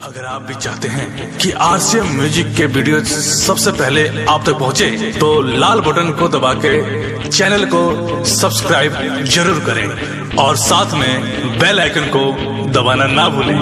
अगर आप भी चाहते हैं कि आरसीएम म्यूजिक के वीडियो सबसे पहले आप तक पहुंचे, तो लाल बटन को दबा के चैनल को सब्सक्राइब जरूर करें और साथ में बेल आइकन को दबाना ना भूलें।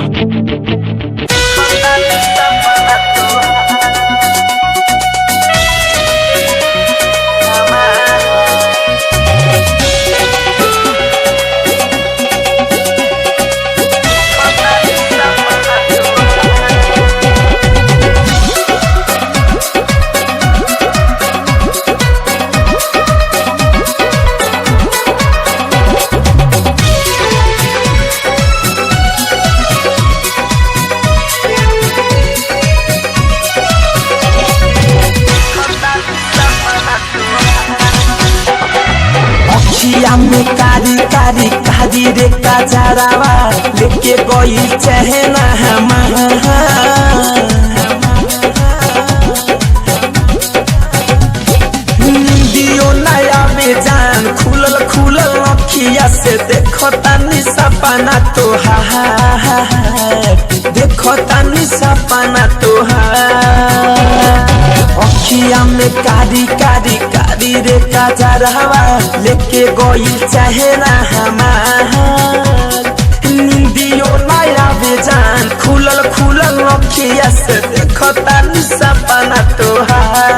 में कारी कारी कारी रे कजरावा लेके गई चहना दियो नया बेजान खुलल खुलल अखिया से देखो तानी सपना तोहार, देखो तानी सपना तोहार। अखिया में कारी कारी कारी रे कजरावा लेके गई चेहरा हमार, निंदियो नया बेजान खुलल खुलल अखिया से देखो तानी सपना तोहार।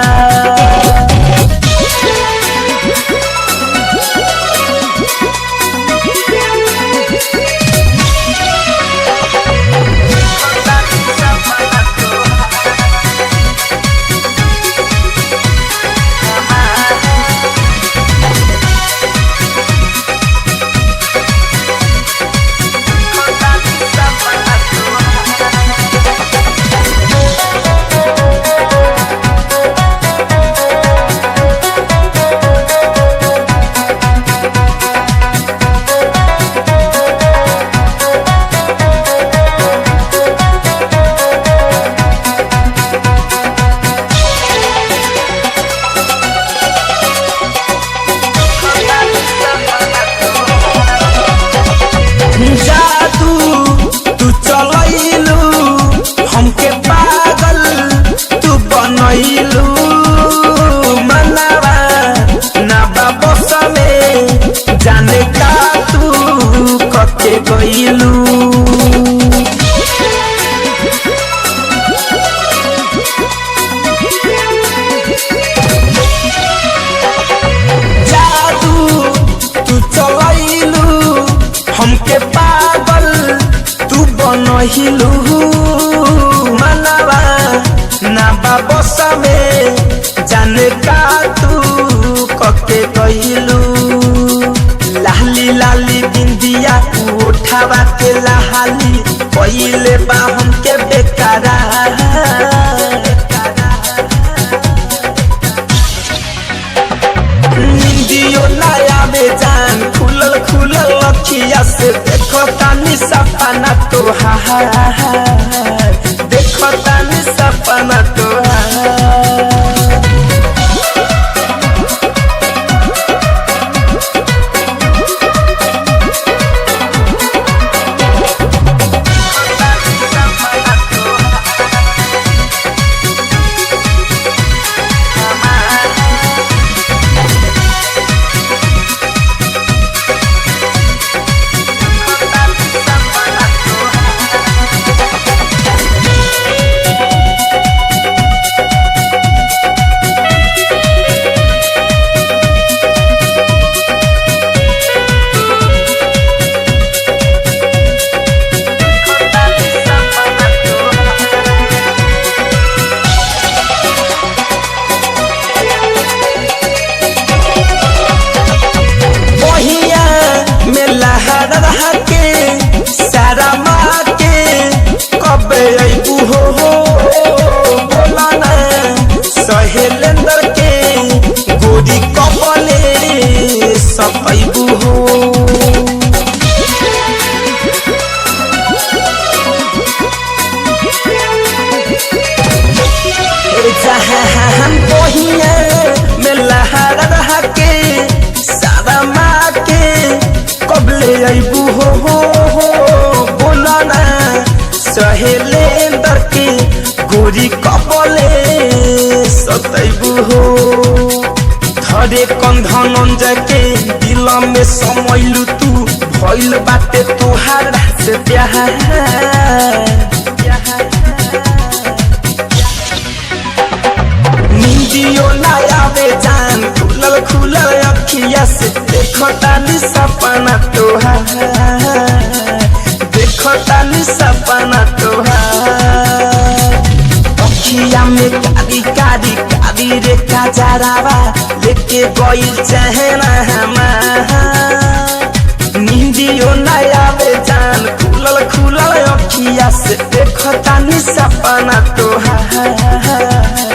मनवा ना बाबोस में जाने का तू कके गइलू, जादू तू चलैलू हमके पागल तू बनहिलू। मनवा ना बाबोस में जाने का तू कके गइलू, लाली लाली बिंदिया उठावा के लहाली पहिले बा हमके बेकारा। निंदियो नया बेजान खुलल खुलल अखिया से देखो तानी सपना तोहार, देखो तानी सपना तोहार। सहेलेंदर के गोरी कपले सपैबू हो, जहां बहिया में लहरा रहा के सारा माँ के कबले अबू हो बोला ना सहेले शैलेंद्र के गोरी कबले सतैबू हो धरे कंधनंजय के दिल में समैलू तू भइल बाटे तोहार से प्यार नींदियो ना आवे जान खुलल खुलल अखिया से देखो तानी सपना तोहार देखो तानी सपना तोहार अखिया में कारी कारी कारी रे काजरावा लेके गइल चहना हमार नींदियो ना आवे जान खुलल खुलल अखिया से देखो तानी सपना तोहार